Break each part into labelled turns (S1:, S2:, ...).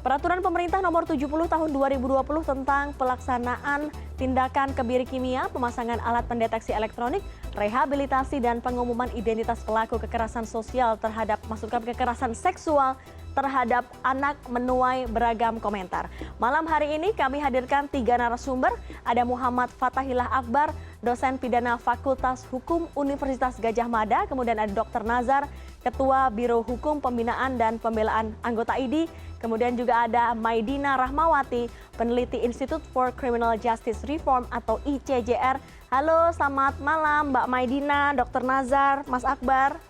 S1: Peraturan Pemerintah Nomor 70 Tahun 2020 tentang pelaksanaan tindakan kebiri kimia, pemasangan alat pendeteksi elektronik, rehabilitasi dan pengumuman identitas pelaku kekerasan sosial kekerasan seksual terhadap anak menuai beragam komentar. Malam hari ini kami hadirkan 3 narasumber, ada Muhammad Fathahillah Akbar, dosen pidana Fakultas Hukum Universitas Gadjah Mada, kemudian ada Dr. Nazar, Ketua Biro Hukum Pembinaan dan Pembelaan Anggota ID, kemudian juga ada Maidina Rahmawati, peneliti Institute for Criminal Justice Reform atau ICJR. Halo, selamat malam Mbak Maidina, Dr. Nazar, Mas Akbar.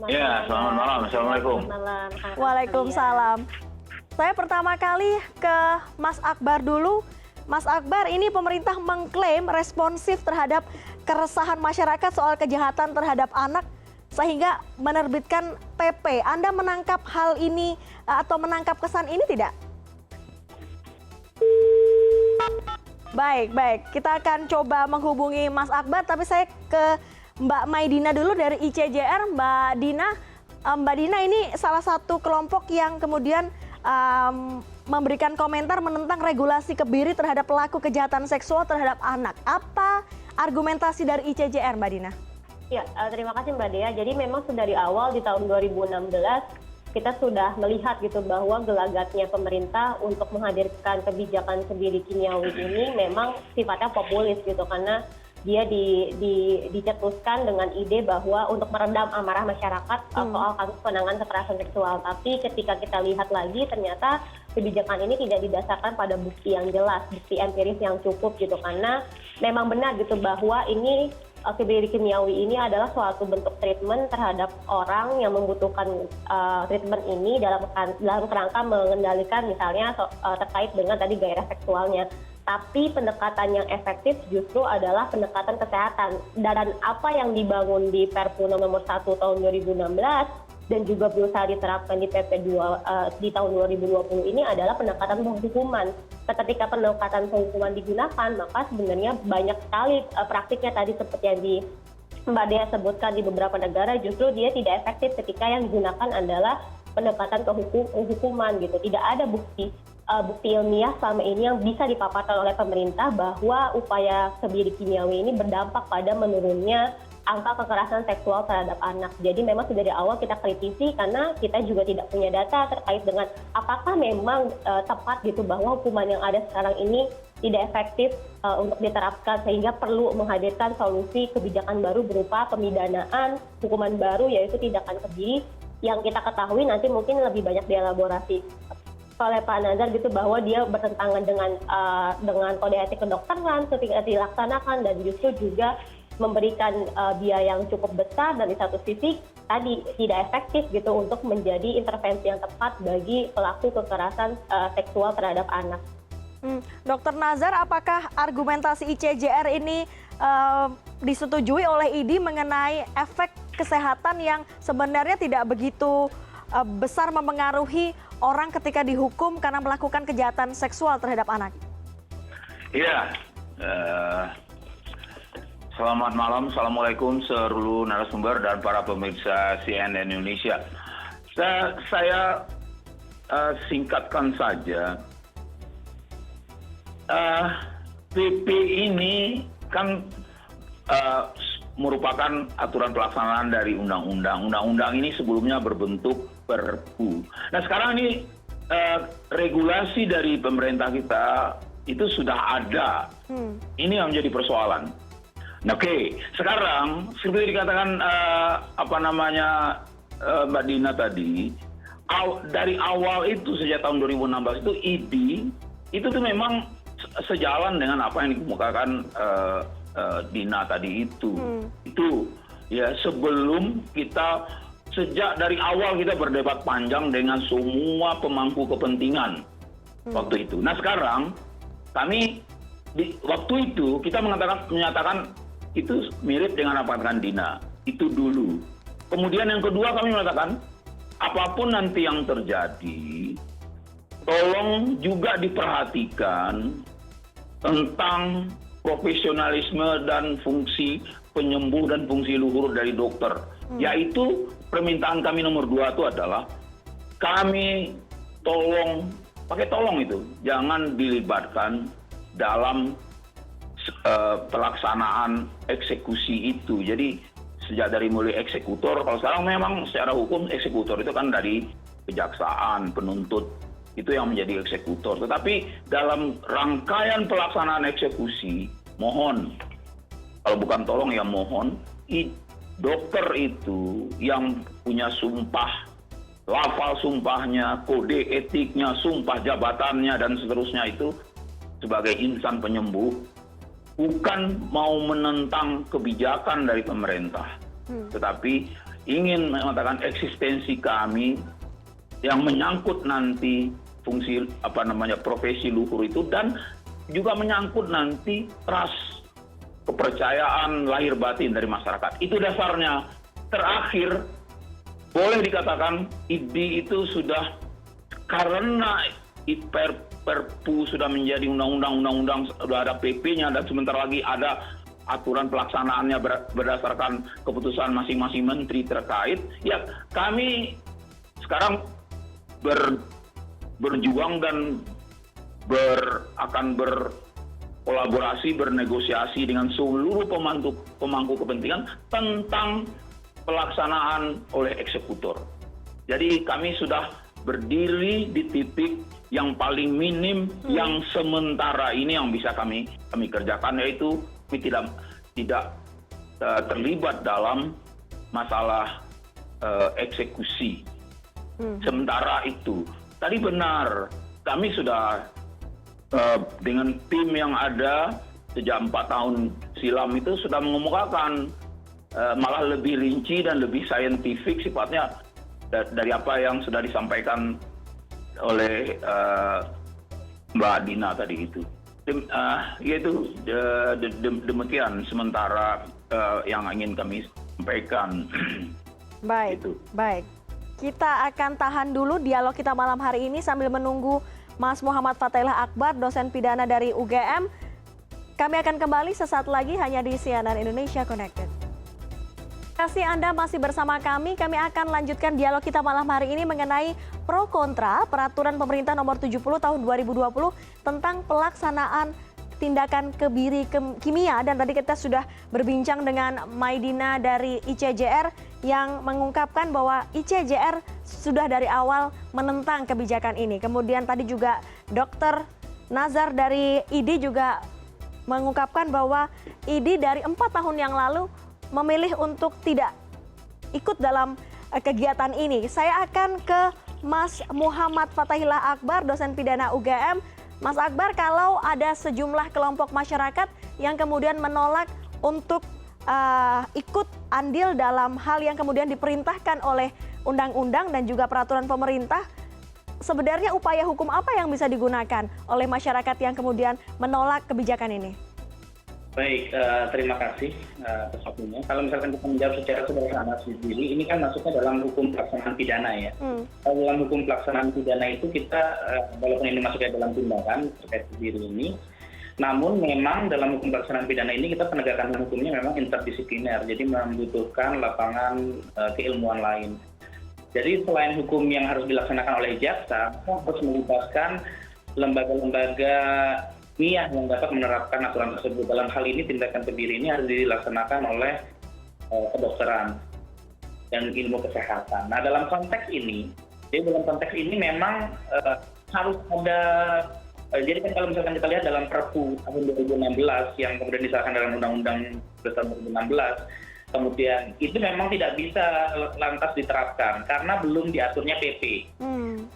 S2: Ya, selamat malam. Assalamualaikum.
S1: Waalaikumsalam. Saya pertama kali ke Mas Akbar dulu. Mas Akbar, ini pemerintah mengklaim responsif terhadap keresahan masyarakat soal kejahatan terhadap anak sehingga menerbitkan PP. Anda menangkap hal ini atau menangkap kesan ini tidak? Baik. Kita akan coba menghubungi Mas Akbar, tapi saya ke Mbak Maidina dulu dari ICJR. Mbak Dina ini salah satu kelompok yang kemudian memberikan komentar menentang regulasi kebiri terhadap pelaku kejahatan seksual terhadap anak. Apa argumentasi dari ICJR, Mbak Dina?
S3: Ya, terima kasih Mbak Dea. Jadi memang dari awal di tahun 2016 kita sudah melihat gitu bahwa gelagatnya pemerintah untuk menghadirkan kebijakan kebiri kimiawi ini memang sifatnya populis gitu, karena dia dicetuskan dengan ide bahwa untuk meredam amarah masyarakat soal kasus penanganan kekerasan seksual. Tapi ketika kita lihat lagi ternyata kebijakan ini tidak didasarkan pada bukti yang jelas, bukti empiris yang cukup gitu, karena memang benar gitu bahwa ini kebiri kimiawi ini adalah suatu bentuk treatment terhadap orang yang membutuhkan treatment ini dalam kerangka mengendalikan misalnya terkait dengan tadi gairah seksualnya. Tapi pendekatan yang efektif justru adalah pendekatan kesehatan. Dan apa yang dibangun di Perpu Nomor 1 Tahun 2016 dan juga berusaha diterapkan di PP 2 di tahun 2020 ini adalah pendekatan penghukuman. Ketika pendekatan penghukuman digunakan, maka sebenarnya banyak sekali praktiknya tadi seperti yang Mbak Dea sebutkan di beberapa negara, justru dia tidak efektif ketika yang digunakan adalah pendekatan kehukuman gitu. Tidak ada bukti ilmiah selama ini yang bisa dipaparkan oleh pemerintah bahwa upaya kebiri kimiawi ini berdampak pada menurunnya angka kekerasan seksual terhadap anak. Jadi memang dari awal kita kritisi karena kita juga tidak punya data terkait dengan apakah memang tepat gitu bahwa hukuman yang ada sekarang ini tidak efektif untuk diterapkan, sehingga perlu menghadirkan solusi kebijakan baru berupa pemidanaan, hukuman baru yaitu tindakan kebiri yang kita ketahui nanti mungkin lebih banyak dielaborasi oleh Pak Nazar gitu bahwa dia bertentangan dengan kode etik kedokteran ketika dilaksanakan, dan justru juga memberikan biaya yang cukup besar, dan di satu sisi tadi tidak efektif gitu untuk menjadi intervensi yang tepat bagi pelaku kekerasan seksual terhadap anak.
S1: Dr. Nazar, apakah argumentasi ICJR ini disetujui oleh ID mengenai efek kesehatan yang sebenarnya tidak begitu besar mempengaruhi orang ketika dihukum karena melakukan kejahatan seksual terhadap anak?
S2: Iya. Selamat malam, Assalamualaikum seluruh narasumber dan para pemirsa CNN Indonesia. Saya singkatkan saja. PP ini kan merupakan aturan pelaksanaan dari undang-undang. Undang-undang ini sebelumnya berbentuk Perpu. Nah sekarang ini regulasi dari pemerintah kita itu sudah ada. Ini yang menjadi persoalan. Oke, sekarang seperti dikatakan Mbak Dina tadi, dari awal itu sejak tahun 2016 itu ID itu tuh memang sejalan dengan apa yang dikemukakan Dina tadi itu. Itu ya sebelum kita sejak dari awal kita berdebat panjang dengan semua pemangku kepentingan waktu itu. Nah sekarang kami waktu itu kita menyatakan itu mirip dengan apa katakan Dina, itu dulu. Kemudian yang kedua kami mengatakan, apapun nanti yang terjadi, tolong juga diperhatikan tentang profesionalisme dan fungsi penyembuh dan fungsi luhur dari dokter. Yaitu permintaan kami nomor 2 itu adalah, kami tolong pakai tolong itu jangan dilibatkan dalam pelaksanaan eksekusi itu. Jadi sejak dari mulai eksekutor, kalau sekarang memang secara hukum eksekutor itu kan dari kejaksaan, penuntut, itu yang menjadi eksekutor. Tetapi dalam rangkaian pelaksanaan eksekusi, mohon, kalau bukan tolong ya mohon, dokter itu yang punya sumpah, lafal sumpahnya, kode etiknya, sumpah jabatannya, dan seterusnya itu sebagai insan penyembuh, bukan mau menentang kebijakan dari pemerintah, tetapi ingin mengatakan eksistensi kami yang menyangkut nanti fungsi profesi luhur itu, dan juga menyangkut nanti trust, kepercayaan lahir batin dari masyarakat. Itu dasarnya. Terakhir, boleh dikatakan IDI itu sudah, karena Perpu sudah menjadi undang-undang, sudah ada PP-nya, dan sebentar lagi ada aturan pelaksanaannya berdasarkan keputusan masing-masing menteri terkait. Ya, kami sekarang berjuang dan akan berkolaborasi, bernegosiasi dengan seluruh pemangku kepentingan tentang pelaksanaan oleh eksekutor. Jadi kami sudah berdiri di titik yang paling minim yang sementara ini yang bisa kami kerjakan, yaitu kami tidak terlibat dalam masalah eksekusi. Sementara itu, tadi benar, kami sudah dengan tim yang ada sejak 4 tahun silam itu sudah mengemukakan malah lebih rinci dan lebih saintifik sifatnya dari apa yang sudah disampaikan oleh Mbak Dina tadi itu. Yaitu demikian sementara yang ingin kami sampaikan.
S1: Baik,
S2: Gitu.
S1: baik. Kita akan tahan dulu dialog kita malam hari ini sambil menunggu Mas Muhammad Fathahillah Akbar, dosen pidana dari UGM. Kami akan kembali sesaat lagi hanya di CNN Indonesia Connected. Terima kasih Anda masih bersama kami. Kami akan lanjutkan dialog kita malam hari ini mengenai pro kontra peraturan pemerintah nomor 70 tahun 2020 tentang pelaksanaan tindakan kebiri kimia. Dan tadi kita sudah berbincang dengan Maidina dari ICJR yang mengungkapkan bahwa ICJR sudah dari awal menentang kebijakan ini. Kemudian tadi juga Dr. Nazar dari IDI juga mengungkapkan bahwa IDI dari 4 tahun yang lalu memilih untuk tidak ikut dalam kegiatan ini. Saya akan ke Mas Muhammad Fathahillah Akbar, dosen pidana UGM. Mas Akbar, kalau ada sejumlah kelompok masyarakat yang kemudian menolak untuk ikut andil dalam hal yang kemudian diperintahkan oleh undang-undang dan juga peraturan pemerintah, sebenarnya upaya hukum apa yang bisa digunakan oleh masyarakat yang kemudian menolak kebijakan ini?
S4: Baik, terima kasih atas waktunya. Kalau misalkan kita menjawab secara sederhana sendiri, ini kan masuknya dalam hukum pelaksanaan pidana ya. Kalau dalam hukum pelaksanaan pidana itu kita, walaupun ini masuknya dalam tindakan terkait kebiri ini, namun memang dalam hukum pelaksanaan pidana ini kita penegakan hukumnya memang interdisipliner, jadi membutuhkan lapangan keilmuan lain. Jadi selain hukum yang harus dilaksanakan oleh jaksa, kita harus melibatkan lembaga-lembaga ilmiah yang dapat menerapkan aturan tersebut. Dalam hal ini tindakan kebiri ini harus dilaksanakan oleh kedokteran dan ilmu kesehatan. Nah dalam konteks ini, memang harus ada, jadi kan kalau misalkan kita lihat dalam Perpu tahun 2016 yang kemudian disahkan dalam Undang-Undang tahun 2016, kemudian itu memang tidak bisa lantas diterapkan karena belum diaturnya PP.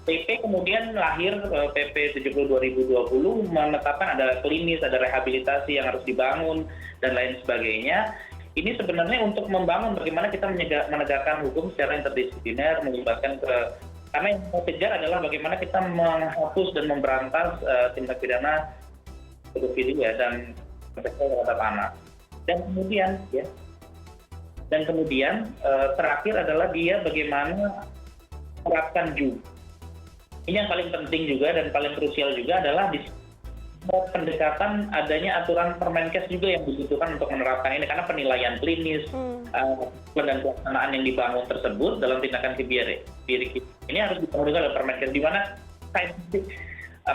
S4: PP kemudian lahir PP 70 2020 menetapkan ada klinis, ada rehabilitasi yang harus dibangun dan lain sebagainya. Ini sebenarnya untuk membangun bagaimana kita menegakkan hukum secara interdisipliner, melibatkan karena yang kita kejar adalah bagaimana kita menghapus dan memberantas tindak pidana pedofilia dan seksual terhadap anak. Dan kemudian terakhir adalah dia bagaimana menerapkan juga. Ini yang paling penting juga dan paling krusial juga adalah di pendekatan adanya aturan Permenkes juga yang dibutuhkan untuk menerapkan ini, karena penilaian klinis dan pelaksanaan yang dibangun tersebut dalam tindakan kebiri ini harus dipenuhi oleh Permenkes, di mana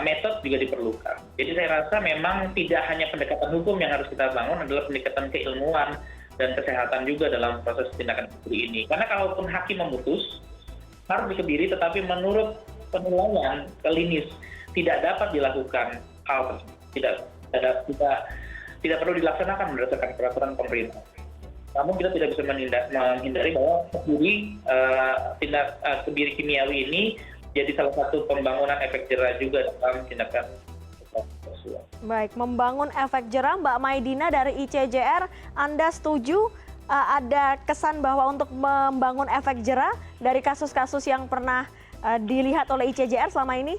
S4: metode juga diperlukan. Jadi saya rasa memang tidak hanya pendekatan hukum yang harus kita bangun, adalah pendekatan keilmuan dan kesehatan juga dalam proses tindakan kebiri ini. Karena kalaupun hakim memutus harus dikebiri, tetapi menurut penilaian klinis tidak dapat dilakukan hal tersebut, tidak perlu dilaksanakan berdasarkan peraturan pemerintah. Namun kita tidak bisa menghindari bahwa kebiri kimiawi ini jadi salah satu pembangunan efek jerah juga dalam tindakan seksual.
S1: Baik, membangun efek jerah, Mbak Maidina dari ICJR, Anda setuju ada kesan bahwa untuk membangun efek jerah dari kasus-kasus yang pernah dilihat oleh ICJR selama ini?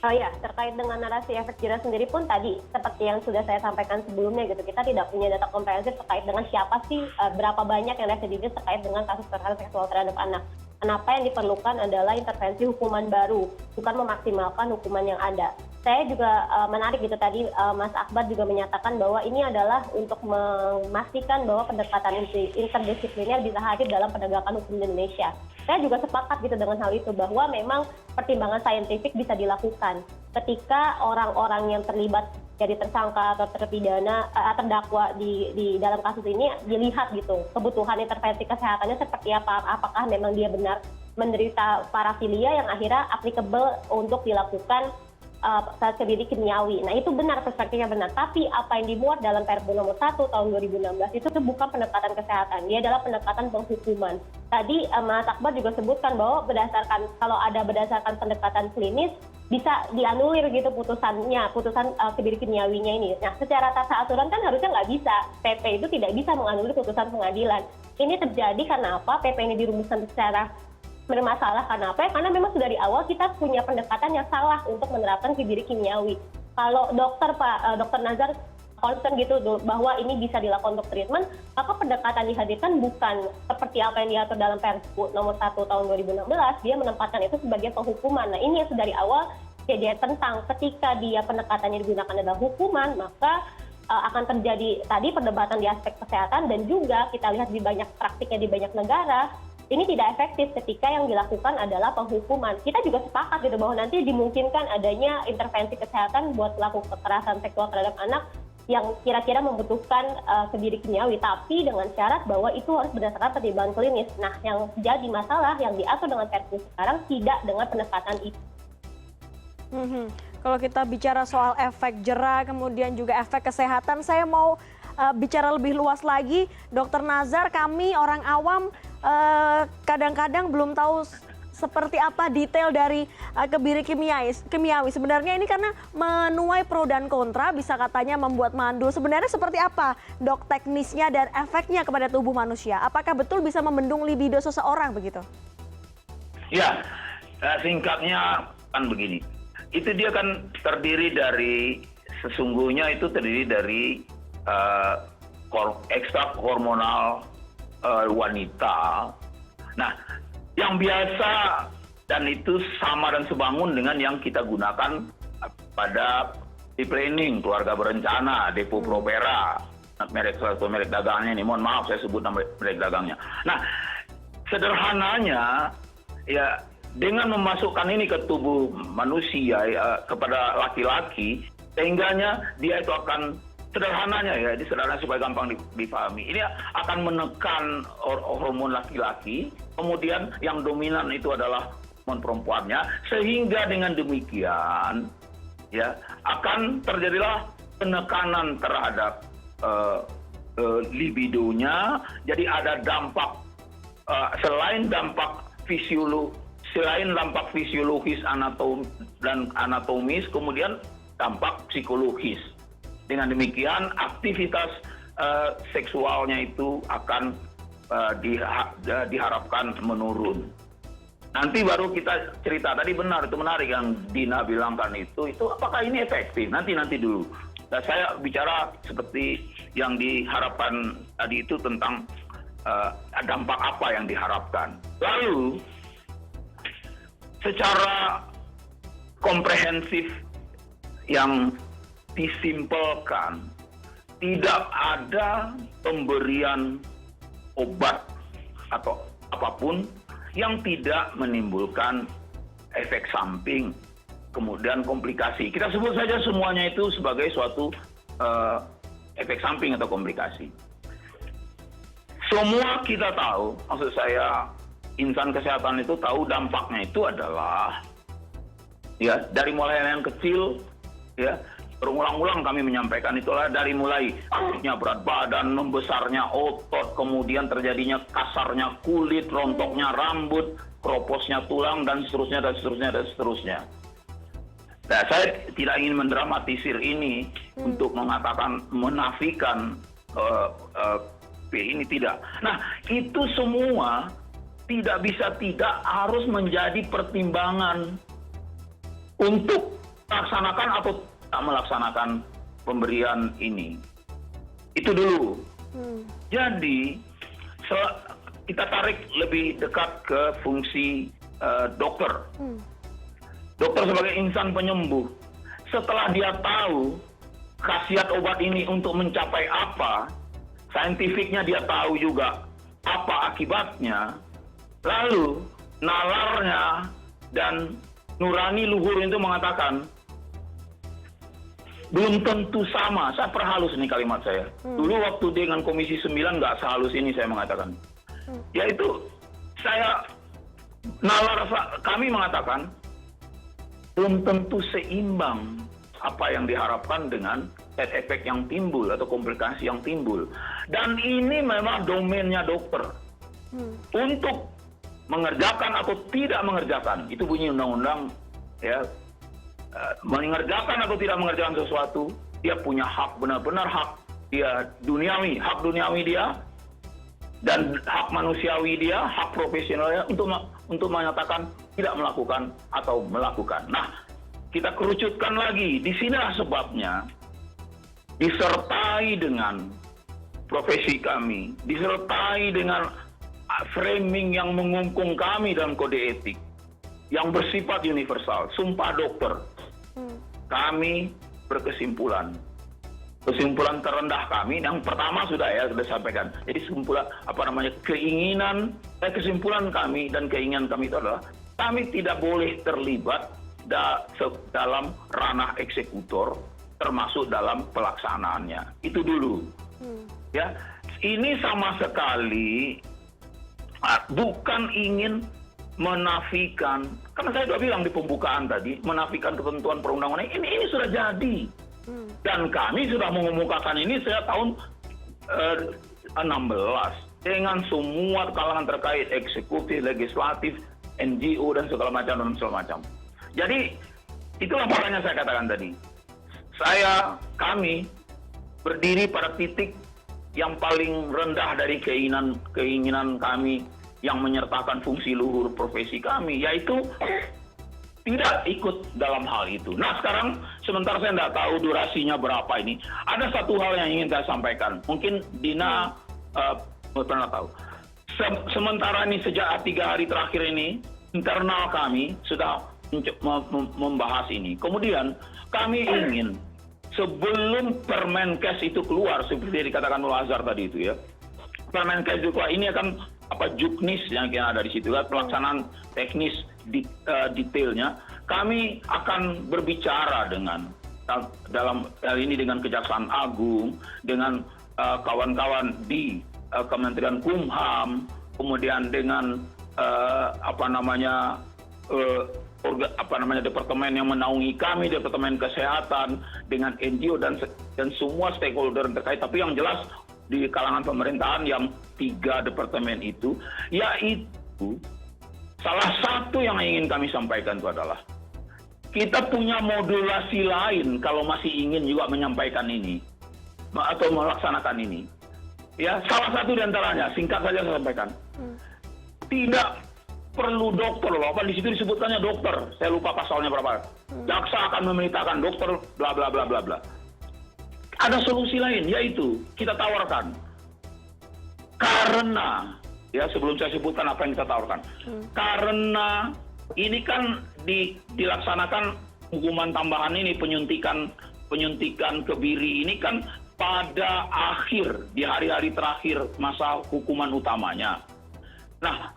S3: Oh ya, terkait dengan narasi efek jerah sendiri pun tadi seperti yang sudah saya sampaikan sebelumnya gitu, kita tidak punya data komprehensif terkait dengan siapa sih, berapa banyak yang residivis terkait dengan kasus kekerasan seksual terhadap anak. Kenapa yang diperlukan adalah intervensi hukuman baru, bukan memaksimalkan hukuman yang ada. Saya juga menarik gitu tadi Mas Akbar juga menyatakan bahwa ini adalah untuk memastikan bahwa pendekatan interdisipliner bisa hadir dalam penegakan hukum di Indonesia. Saya juga sepakat gitu dengan hal itu, bahwa memang pertimbangan saintifik bisa dilakukan ketika orang-orang yang terlibat jadi tersangka atau terpidana terdakwa di dalam kasus ini dilihat gitu kebutuhan intervensi kesehatannya seperti apa, apakah memang dia benar menderita parafilia yang akhirnya applicable untuk dilakukan kebiri kimiawi. Nah itu benar, perspektifnya benar. Tapi apa yang dimuat dalam Perpu nomor 1 tahun 2016 itu bukan pendekatan kesehatan, dia adalah pendekatan penghukuman. Tadi Mas Akbar juga sebutkan bahwa berdasarkan pendekatan klinis bisa dianulir gitu putusan kebiri kimiawinya ini. Nah secara tata aturan kan harusnya nggak bisa, PP itu tidak bisa menganulir putusan pengadilan. Ini terjadi karena apa? PP ini dirumuskan secara bermasalah karena apa? Karena memang sudah di awal kita punya pendekatan yang salah untuk menerapkan kebiri kimiawi. Kalau dokter Nazar concern gitu bahwa ini bisa dilakukan untuk treatment, maka pendekatan dihadirkan bukan seperti apa yang diatur dalam Perpu nomor 1 tahun 2016, dia menempatkan itu sebagai penghukuman. Nah ini yang sudah dari awal dia tentang, ketika dia pendekatannya digunakan adalah hukuman, maka akan terjadi tadi perdebatan di aspek kesehatan, dan juga kita lihat di banyak praktiknya di banyak negara ini tidak efektif ketika yang dilakukan adalah penghukuman. Kita juga sepakat gitu bahwa nanti dimungkinkan adanya intervensi kesehatan buat pelaku kekerasan seksual terhadap anak yang kira-kira membutuhkan kebiri kimiawi, tapi dengan syarat bahwa itu harus berdasarkan pertimbangan klinis. Nah, yang jadi masalah yang diatur dengan Perpu sekarang tidak dengan pendekatan itu.
S1: Kalau kita bicara soal efek jerah, kemudian juga efek kesehatan, saya mau bicara lebih luas lagi. Dr. Nazar, kami orang awam kadang-kadang belum tahu seperti apa detail dari kebiri kimiawi. Sebenarnya ini karena menuai pro dan kontra, bisa katanya membuat mandul. Sebenarnya seperti apa, Dok, teknisnya dan efeknya kepada tubuh manusia? Apakah betul bisa membendung libido seseorang begitu?
S2: Ya, singkatnya kan begini. Itu dia kan sesungguhnya itu terdiri dari ekstrak hormonal wanita. Nah, yang biasa dan itu sama dan sebangun dengan yang kita gunakan pada planning, keluarga berencana, Depo Provera, merek dagangnya ini. Mohon maaf saya sebut nama merek dagangnya. Nah, sederhananya ya dengan memasukkan ini ke tubuh manusia kepada laki-laki, sehingganya dia itu akan sederhananya ya, sederhana supaya gampang dipahami. Ini akan menekan hormon laki-laki, kemudian yang dominan itu adalah hormon perempuannya, sehingga dengan demikian ya akan terjadilah penekanan terhadap libidonya. Jadi ada dampak selain dampak fisiologis dan anatomis, kemudian dampak psikologis. Dengan demikian aktivitas seksualnya itu akan diharapkan menurun. Nanti baru kita cerita, tadi benar, itu menarik yang Dina bilangkan itu apakah ini efektif? Nanti dulu. Nah, saya bicara seperti yang diharapkan tadi itu tentang dampak apa yang diharapkan. Lalu secara komprehensif yang disimpelkan, tidak ada pemberian obat atau apapun yang tidak menimbulkan efek samping kemudian komplikasi. Kita sebut saja semuanya itu sebagai suatu efek samping atau komplikasi. Semua kita tahu, maksud saya insan kesehatan itu tahu dampaknya itu adalah ya dari mulai yang kecil ya, berulang-ulang kami menyampaikan itulah dari mulai akutnya berat badan, membesarnya otot, kemudian terjadinya kasarnya kulit, rontoknya rambut, kroposnya tulang, dan seterusnya dan seterusnya dan seterusnya. Nah, saya tidak ingin mendramatisir ini untuk mengatakan menafikan ini tidak. Nah, itu semua tidak bisa tidak harus menjadi pertimbangan untuk melaksanakan atau tidak melaksanakan pemberian ini. Itu dulu. Jadi kita tarik lebih dekat ke fungsi dokter. Dokter sebagai insan penyembuh, setelah dia tahu khasiat obat ini untuk mencapai apa, saintifiknya dia tahu juga apa akibatnya, lalu nalarnya dan nurani luhur itu mengatakan, belum tentu sama. Saya perhalus nih kalimat saya. Dulu waktu dengan Komisi 9 nggak sehalus ini saya mengatakan. Yaitu kami mengatakan, belum tentu seimbang apa yang diharapkan dengan side effect yang timbul atau komplikasi yang timbul. Dan ini memang domainnya dokter. Untuk mengerjakan atau tidak mengerjakan, itu bunyi undang-undang ya, mengerjakan atau tidak mengerjakan sesuatu, dia punya hak, benar-benar hak dia duniawi, hak duniawi dia, dan hak manusiawi dia, hak profesionalnya untuk menyatakan tidak melakukan atau melakukan. Nah, kita kerucutkan lagi. Di sinilah sebabnya disertai dengan profesi kami, disertai dengan framing yang mengungkung kami dalam kode etik yang bersifat universal, sumpah dokter. Kami berkesimpulan. Kesimpulan terendah kami yang pertama sudah sampaikan. Jadi kesimpulan kami dan keinginan kami itu adalah kami tidak boleh terlibat dalam ranah eksekutor, termasuk dalam pelaksanaannya. Itu dulu. Ya, ini sama sekali bukan ingin menafikan, karena saya sudah bilang di pembukaan tadi, menafikan ketentuan perundang-undangan ini sudah jadi. Dan kami sudah mengemukakan ini sejak tahun 16 dengan semua kalangan terkait, eksekutif, legislatif, NGO dan segala macam. Jadi itulah makanya saya katakan tadi, kami berdiri pada titik yang paling rendah dari keinginan kami yang menyertakan fungsi luhur profesi kami, yaitu tidak ikut dalam hal itu. Nah, sekarang sementara saya tidak tahu durasinya berapa ini. Ada satu hal yang ingin saya sampaikan. Mungkin Dina pernah tahu. Sementara ini sejak 3 hari terakhir ini, internal kami sudah membahas ini. Kemudian kami ingin sebelum Permenkes itu keluar, seperti dikatakan oleh Azhar tadi itu ya, Permenkes itu keluar, ini akan juknis yang ada di situ, pelaksanaan teknis detailnya. Kami akan berbicara dalam hal ini dengan Kejaksaan Agung, dengan kawan-kawan di Kementerian Kumham, kemudian dengan departemen yang menaungi kami, departemen kesehatan, dengan NGO dan semua stakeholder terkait. Tapi yang jelas di kalangan pemerintahan yang 3 departemen itu, yaitu salah satu yang ingin kami sampaikan itu adalah kita punya modulasi lain kalau masih ingin juga menyampaikan ini atau melaksanakan ini. Ya, salah satu di antaranya, singkat saja saya sampaikan. Tidak perlu dokter loh, apa di situ disebutkannya dokter. Saya lupa pasalnya berapa. Jaksa akan memerintahkan dokter bla bla bla bla bla. Ada solusi lain, yaitu kita tawarkan. Karena, ya sebelum saya sebutkan apa yang kita tawarkan. Karena ini kan dilaksanakan hukuman tambahan ini, penyuntikan kebiri ini kan pada di hari-hari terakhir masa hukuman utamanya. Nah,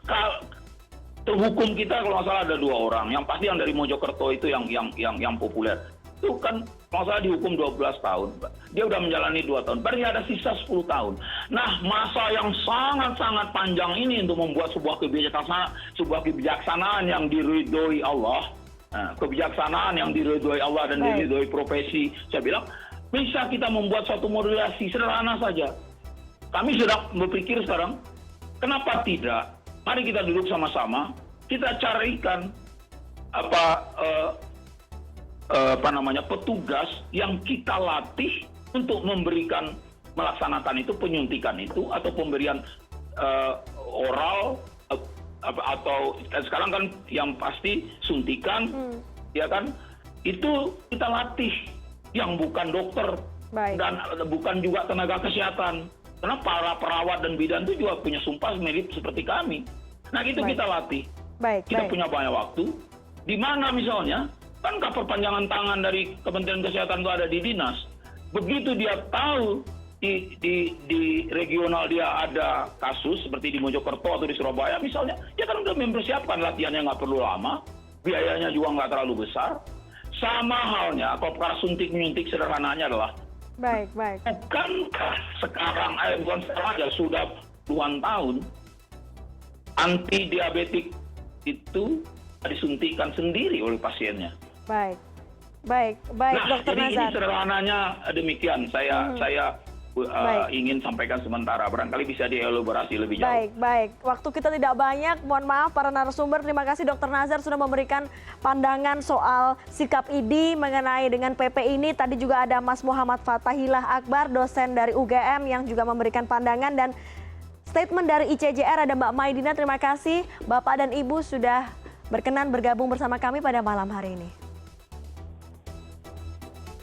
S2: Terhukum kita kalau nggak salah ada 2 orang. Yang pasti yang dari Mojokerto itu yang populer. Itu kan kalau nggak salah dihukum 12 tahun. Dia udah menjalani 2 tahun. Berarti ada sisa 10 tahun. Nah, masa yang sangat-sangat panjang ini untuk membuat sebuah kebijaksanaan yang diridhoi Allah. Nah, kebijaksanaan yang diridhoi Allah dan diridhoi profesi. Saya bilang, bisa kita membuat suatu modulasi sederhana saja. Kami sedang berpikir sekarang, kenapa tidak? Mari kita duduk sama-sama, kita carikan petugas yang kita latih untuk melaksanakan itu, penyuntikan itu, atau pemberian oral, atau sekarang kan yang pasti suntikan, ya kan? Itu kita latih yang bukan dokter dan bukan juga tenaga kesehatan. Karena para perawat dan bidan itu juga punya sumpah mirip seperti kami. Nah, itu kita latih. Kita punya banyak waktu. Di mana misalnya, kan perpanjangan tangan dari Kementerian Kesehatan itu ada di dinas. Begitu dia tahu di regional dia ada kasus seperti di Mojokerto atau di Surabaya misalnya, dia kan udah mempersiapkan latihannya, nggak perlu lama, biayanya juga nggak terlalu besar. Sama halnya kalau perkara suntik-menyuntik sederhananya adalah bukankah sekarang, bukan sekarang aja, sudah puluhan tahun, anti diabetik itu disuntikan sendiri oleh pasiennya.
S1: Baik,
S2: nah,
S1: Dr.
S2: jadi
S1: Nazar.
S2: ini sederhananya demikian. Saya ingin sampaikan sementara. Barangkali bisa dielaborasi lebih jauh.
S1: Baik. Waktu kita tidak banyak. Mohon maaf para narasumber. Terima kasih Dr. Nazar sudah memberikan pandangan soal sikap ID mengenai dengan PP ini. Tadi juga ada Mas Muhammad Fatahillah Akbar, dosen dari UGM yang juga memberikan pandangan, dan statement dari ICJR ada Mbak Maidina. Terima kasih Bapak dan Ibu sudah berkenan bergabung bersama kami pada malam hari ini.